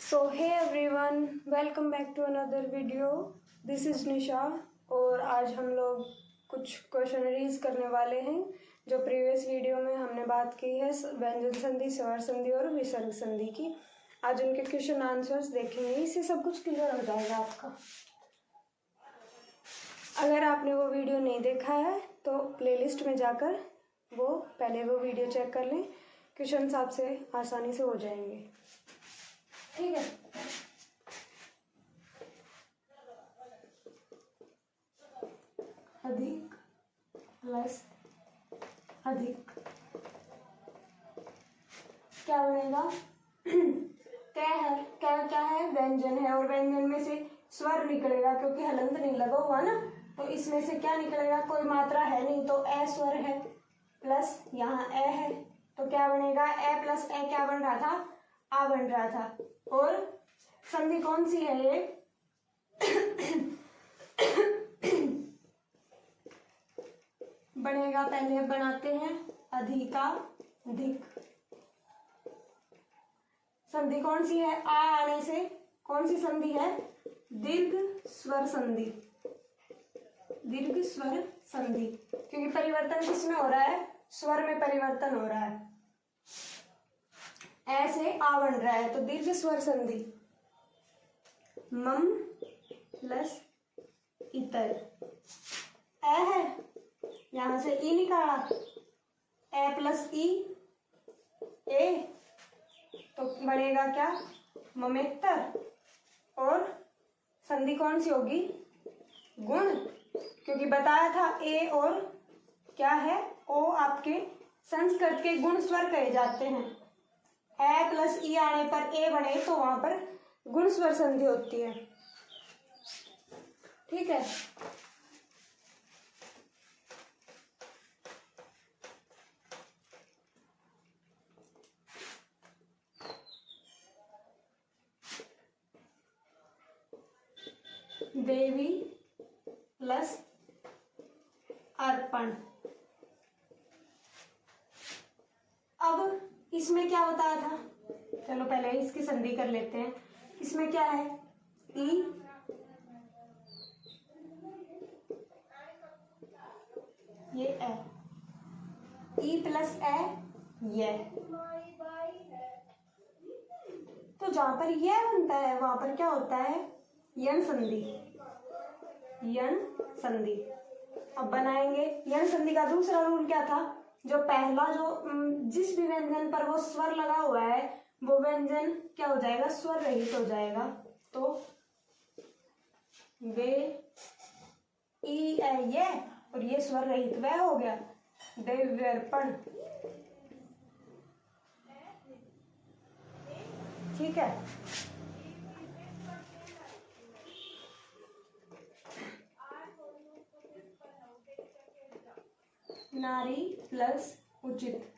So hey everyone, welcome back to another video. This is Nisha और आज हम लोग कुछ क्वेश्चनरीज करने वाले हैं जो प्रीवियस वीडियो में हमने बात की है व्यंजन संधि, स्वर संधि और विसर्ग संधि की। आज उनके क्वेश्चन आंसर्स देखेंगे, इससे सब कुछ क्लियर हो जाएगा आपका। अगर आपने वो वीडियो नहीं देखा है तो प्लेलिस्ट में जाकर वो वीडियो चेक कर लें। क्वेश्चन आपसे आसानी से हो जाएंगे, ठीक है। अधिक प्लस अधिक क्या बनेगा? क्या है? व्यंजन है और व्यंजन में से स्वर निकलेगा क्योंकि हलंत नहीं लगा हुआ ना, तो इसमें से क्या निकलेगा? कोई मात्रा है नहीं तो ए स्वर है, प्लस यहाँ ए है तो क्या बनेगा? ए प्लस ए क्या बन रहा था? आ बन रहा था। और संधि कौन सी है ये? बनेगा, पहले बनाते हैं अधिकाधिक। संधि कौन सी है? आ आने से कौन सी संधि है? दीर्घ स्वर संधि। दीर्घ स्वर संधि क्योंकि परिवर्तन किसमें हो रहा है? स्वर में परिवर्तन हो रहा है। ऐसे आ बन रहा है तो दीर्घ स्वर संधि। मम प्लस इतर। ए है, यहां से ई निकाला, ए प्लस ई ए, तो बनेगा क्या? ममेत्तर। और संधि कौन सी होगी? गुण, क्योंकि बताया था ए और क्या है? ओ आपके संस्कृत के गुण स्वर कहे जाते हैं। ए प्लस ई आने पर ए बने तो वहां पर गुण स्वर संधि होती है, ठीक है। देवी प्लस अर्पण। अब इसमें क्या बताया था? चलो पहले इसकी संधि कर लेते हैं। इसमें क्या है? ई, ये ए, ई प्लस ए, ये। तो जहां पर यह बनता है वहां पर क्या होता है? यण संधि। यण संधि अब बनाएंगे। यण संधि का दूसरा रूल क्या था? जो पहला जिस भी व्यंजन पर वो स्वर लगा हुआ है वो व्यंजन क्या हो जाएगा? स्वर रहित हो जाएगा। तो वे ई ए ये और ये स्वर रहित वह हो गया देव्यर्पण, ठीक है। नारी प्लस उचित।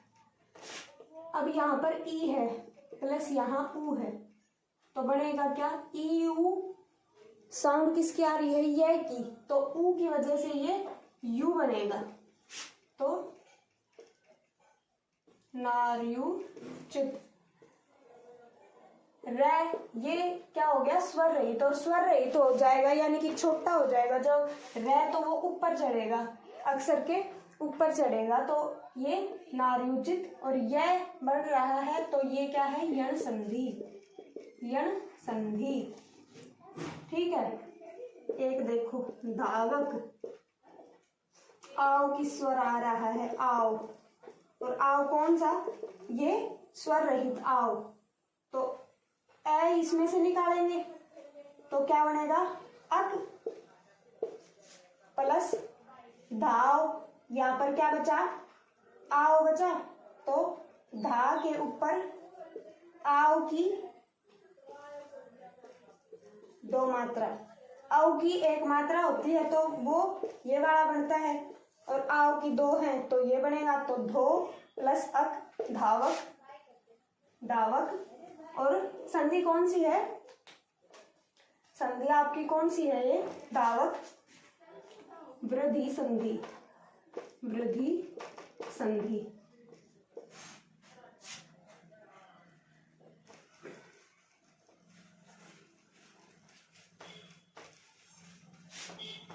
अब यहाँ पर ई है प्लस यहाँ ऊ है तो बनेगा क्या? E U. साउंड किसकी आ रही है? ये की, तो ऊ की वजह से ये यू बनेगा। तो नार्युचित। रे, ये क्या हो गया? स्वर रहित, और स्वर रहित हो जाएगा यानी कि छोटा हो जाएगा। जब रे तो वो ऊपर चढ़ेगा, अक्षर के ऊपर चढ़ेगा, तो ये नार्युचित। और यह बढ़ रहा है तो ये क्या है? यण संधि। यण संधि, ठीक है। एक देखो धावक, आओ की स्वर आ रहा है, आओ। और आओ कौन सा? ये स्वर रहित आओ, तो ए इसमें से निकालेंगे तो क्या बनेगा? अक प्लस धाव। यहाँ पर क्या बचा? आओ बचा, तो धा के ऊपर आओ की दो मात्रा। आओ की एक मात्रा होती है तो वो ये वाला बनता है, और आओ की दो है तो ये बनेगा। तो धो प्लस अक, धावक, धावक। और संधि कौन सी है? संधि आपकी कौन सी है? ये धावक वृद्धि संधि। वृद्धि संधि,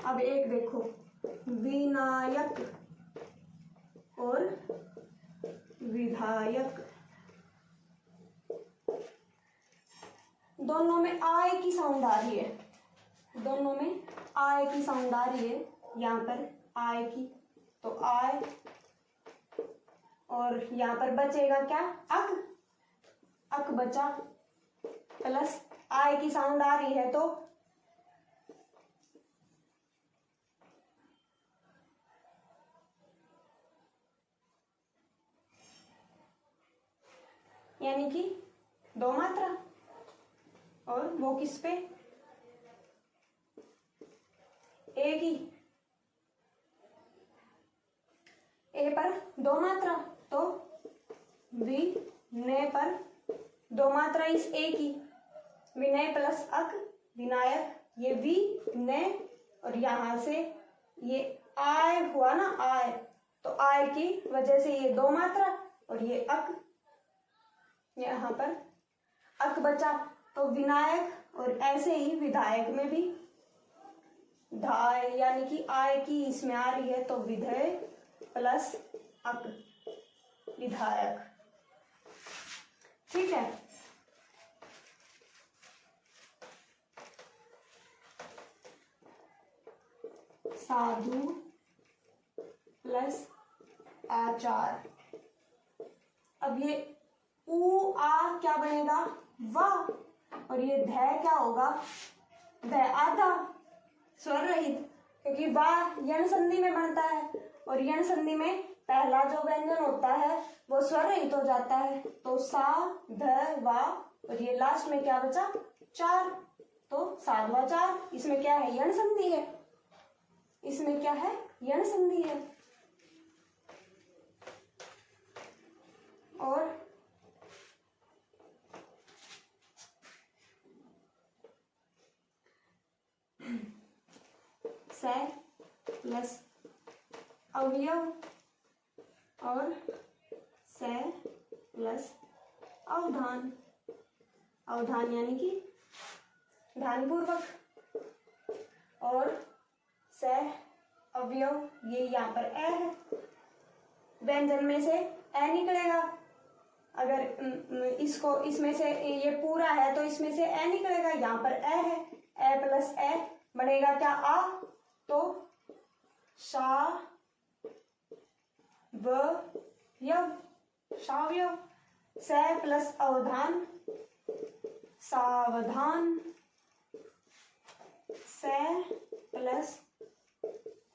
अब एक देखो, विनायक और विधायक, दोनों में आय की साउंड आ रही है, दोनों में आय की साउंड आ रही है। यहाँ पर आय की, तो आय, और यहाँ पर बचेगा क्या, अक, अक बचा, प्लस आय की साउंड आ रही है तो यानी कि दो मात्रा, और वो किस पे, ए की, ए पर दो मात्रा, तो विनय पर दो मात्रा इस ए की, विनय प्लस अक, विनायक, ये विनय, और यहां से ये आय हुआ ना, आय, तो आय की वजह से ये दो मात्रा, और ये अक, यहाँ पर अक बचा, तो विनायक, और ऐसे ही विधायक में भी धाय यानी कि आय की इसमें आ रही है, तो विधेय प्लस अक, विधायक। ठीक है, साधु प्लस आचार। अब ये ऊ आ क्या बनेगा, वाह, और ये ध क्या होगा, ध आधा स्वर रहित, क्योंकि वाह यण संधि में बनता है, और यण संधि में पहला जो व्यंजन होता है वो स्वर रहित हो जाता है, तो सा ध वा, और ये लास्ट में क्या बचा, चार, तो साधवा चार, इसमें क्या है, यण संधि है, इसमें क्या है, यण संधि है। और से प्लस अवयव और से प्लस अवधान, अवधान यानी कि ध्यानपूर्वक, और से अवयव, ये यहाँ पर ए है, व्यंजन में से ए निकलेगा, अगर इसको इसमें से ये पूरा है तो इसमें से ए निकलेगा, यहाँ पर ए है, ए प्लस ए बनेगा क्या, आ, तो शा व यव, शावयव, से प्लस अवधान, सावधान, से प्लस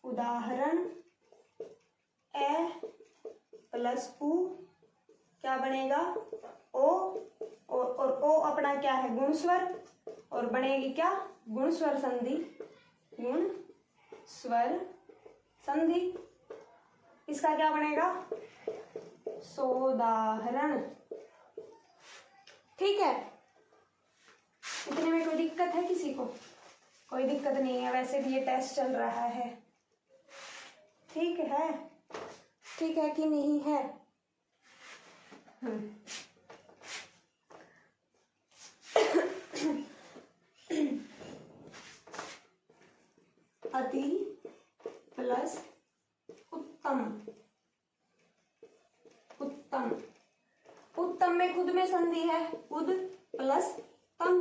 उदाहरण, ए प्लस उ क्या बनेगा, ओ, और ओ अपना क्या है, गुण स्वर, और बनेगी क्या, गुण स्वर संधि, गुण स्वर संधि, इसका क्या बनेगा, सोदाहरण। ठीक है, इतने में कोई दिक्कत है किसी को, कोई दिक्कत नहीं है, वैसे भी ये टेस्ट चल रहा है, ठीक है, ठीक है कि नहीं है। अति प्लस उत्तम, उत्तम, उत्तम में खुद में संधि है, उद प्लस तम,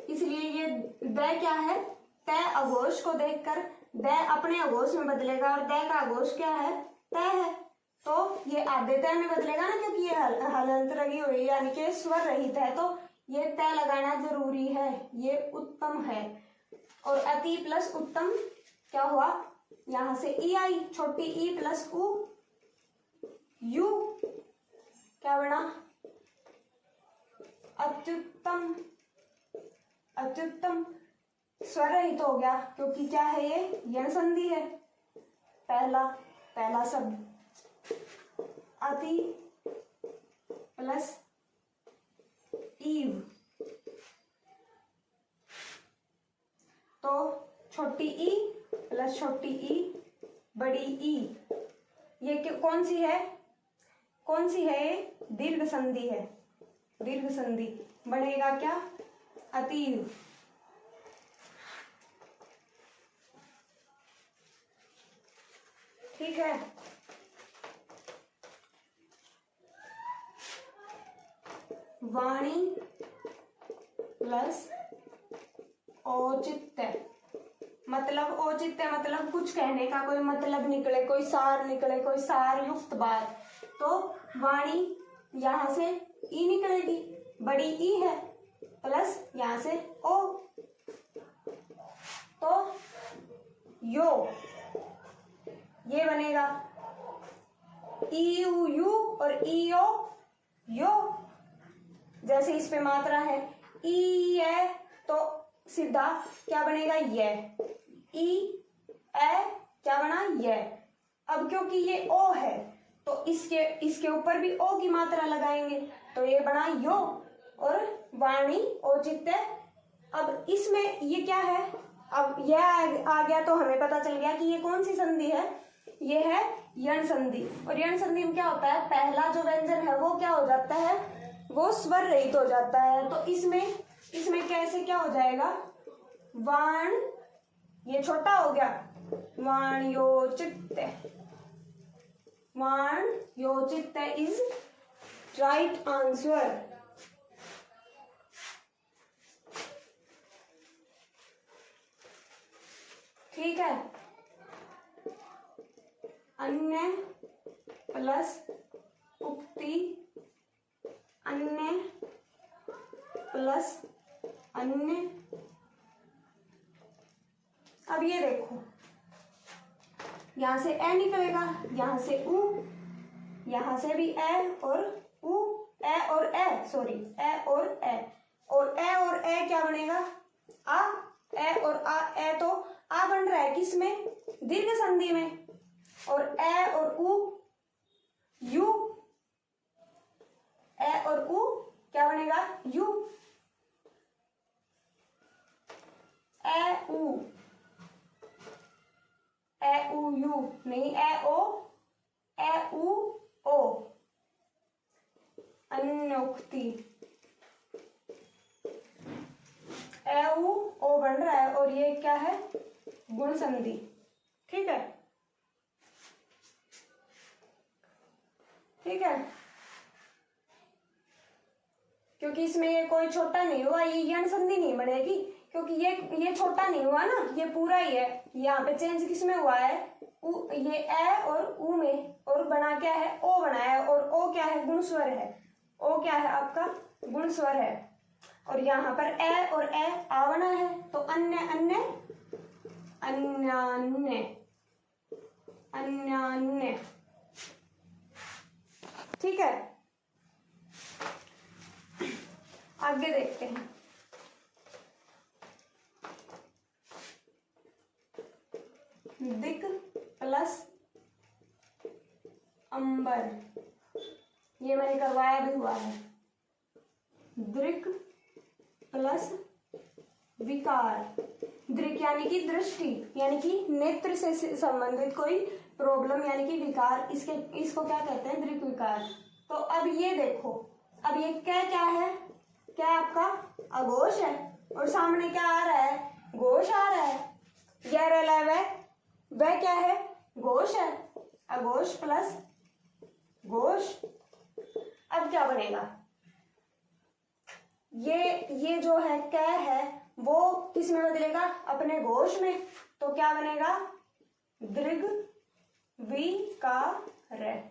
इसलिए ये द क्या है, तय अघोष को देखकर द अपने अघोष में बदलेगा, और द का अघोष क्या है, तय है, तो ये आधे तय में बदलेगा ना, क्योंकि ये हलंत लगी हुई यानी कि स्वर रहित है, तो ये तय लगाना जरूरी है, ये उत्तम है। और अति प्लस उत्तम क्या हुआ, यहां से ई आई, छोटी ई प्लस उ, यू क्या बना, अत्युत्तम, अत्युत्तम, स्वर रहित हो गया, क्योंकि क्या है, ये यण संधि है, पहला पहला शब्द, अति प्लस ईव, तो छोटी ई प्लस छोटी ई बड़ी ई, ये कौन सी है, कौन सी है, ये दीर्घ संधि है, दीर्घ संधि, बनेगा क्या, अतीव, ठीक है। वाणी प्लस औचित्य, मतलब औचित्य मतलब कुछ कहने का कोई मतलब निकले, कोई सार निकले, कोई सार युक्त बात। तो वाणी यहां से ई निकलेगी, बड़ी ई है, प्लस यहां से ओ, तो यो ये बनेगा ई यू यू और ई ओ यो। जैसे इस पे मात्रा है ई ए, तो सीधा क्या बनेगा ये, ई ए क्या बना ये। अब क्योंकि ये ओ है तो इसके ऊपर भी ओ की मात्रा लगाएंगे, तो ये बना यो और वाणी औचित्य। अब इसमें ये क्या है, अब यह आ गया तो हमें पता चल गया कि ये कौन सी संधि है, ये है यण संधि। और यण संधि में क्या होता है, पहला जो व्यंजन है वो क्या हो जाता है, वो स्वर रहित हो जाता है। तो इसमें कैसे क्या हो जाएगा, वाण, ये छोटा हो गया, वाण्योचित्य, वाण्योचित्य इज राइट आंसर। ठीक है। अन्य प्लस उक्ति, अन्य प्लस अन्य। अब ये देखो, यहां से ए निकलेगा, यहां से उ, यहां से भी ए और उ, ए और ए, सॉरी ए और ए, और ए और ए क्या बनेगा, आ, ए और आ, ए तो आ बन रहा है किसमें, दीर्घ संधि में, और ए और उ यू, ए और उ क्या बनेगा यू, ए उ, ए उ यू नहीं, ए ओ, ए उ ओ, अन्योक्ति, ए उ ओ बन रहा है और ये क्या है, गुण संधि। ठीक है, ठीक है, क्योंकि इसमें ये कोई छोटा नहीं हुआ, ये यण संधि नहीं बनेगी, क्योंकि ये छोटा नहीं हुआ ना, ये पूरा ही है। यहाँ पे चेंज किसमें हुआ है, ये ए और उ में, और बना क्या है, ओ बना है, और ओ क्या है, गुण स्वर है, ओ क्या है आपका गुण स्वर है, और यहाँ पर ए और ए आ बना है, तो अन्य अन्य अन्यान्य अन्यान्य। ठीक है, आगे देखते हैं। दिक प्लस अंबर, ये मैंने करवाया भी हुआ है। दृक प्लस विकार, दृक यानी कि दृष्टि, यानी कि नेत्र से संबंधित कोई प्रॉब्लम यानी कि विकार, इसको क्या कहते हैं, दृक विकार। तो अब ये देखो, अब ये क्या है, क्या आपका अघोष है, और सामने क्या आ रहा है, घोष आ रहा है, यह रला वह क्या है, घोष है, अघोष प्लस घोष। अब क्या बनेगा, ये जो है कै है वो किस में बदलेगा, अपने घोष में, तो क्या बनेगा, दृग विकार।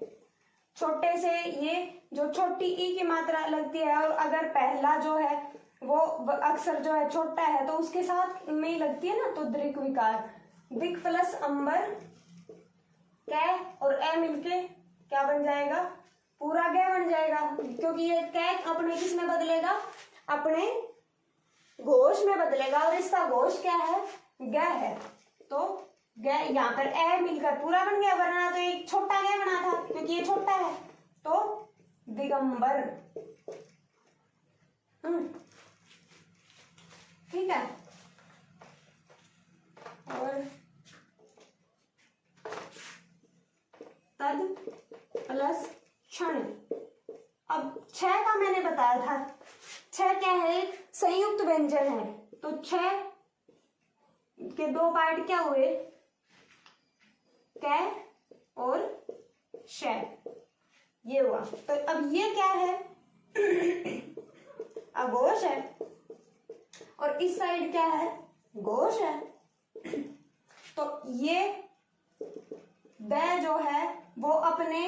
छोटे से ये जो छोटी ई की मात्रा लगती है, और अगर पहला जो है वो अक्सर जो है छोटा है तो उसके साथ में ही लगती है ना, तो दृग विकार। दिक प्लस अंबर, कै और ए मिलके क्या बन जाएगा, पूरा कै बन जाएगा, क्योंकि ये कै अपने किस में बदलेगा, अपने घोष में बदलेगा, और इसका घोष क्या है, ग है, तो ग यहाँ पर ए मिलकर पूरा बन गया, वरना तो एक छोटा ग बना था, क्योंकि ये छोटा है, तो दिगंबर। ठीक है, और तद प्लस क्षण। अब छह का मैंने बताया था, छह क्या है, संयुक्त व्यंजन है, तो छह के दो पार्ट क्या हुए, कै और शय, ये हुआ। तो अब ये क्या है? अघोष है, और इस साइड क्या है? घोष है। तो ये द जो है वो अपने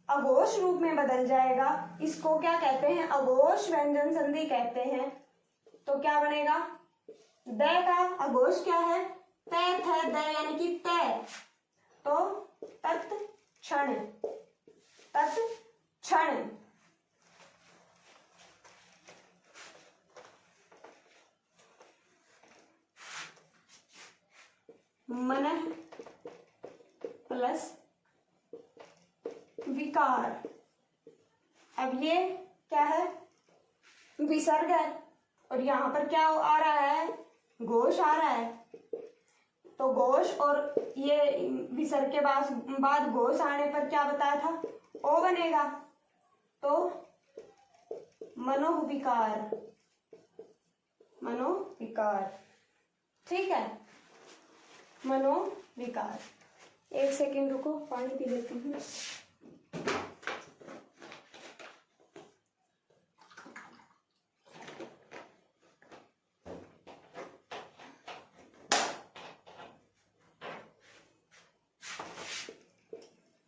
अघोष रूप में बदल जाएगा। इसको क्या कहते हैं? अघोष व्यंजन संधि कहते हैं। तो क्या बनेगा? द का अघोष क्या है? तैथ है, द यानी कि तय। तो तत्क्षण, तत्क्षण। मनः प्लस विकार। अब ये क्या है? विसर्ग है, और यहां पर क्या आ रहा है? घोष आ रहा है। तो घोष और ये विसर्ग के बाद घोष आने पर क्या बताया था? ओ बनेगा। तो मनोविकार, मनोविकार। ठीक है, मनोविकार। एक सेकेंड रुको, पानी पी लेती हूँ।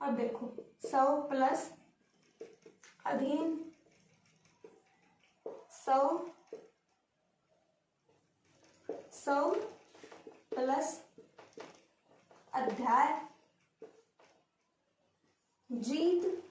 अब देखो, सौ प्लस अधीन, सौ प्लस अध्याय, जीत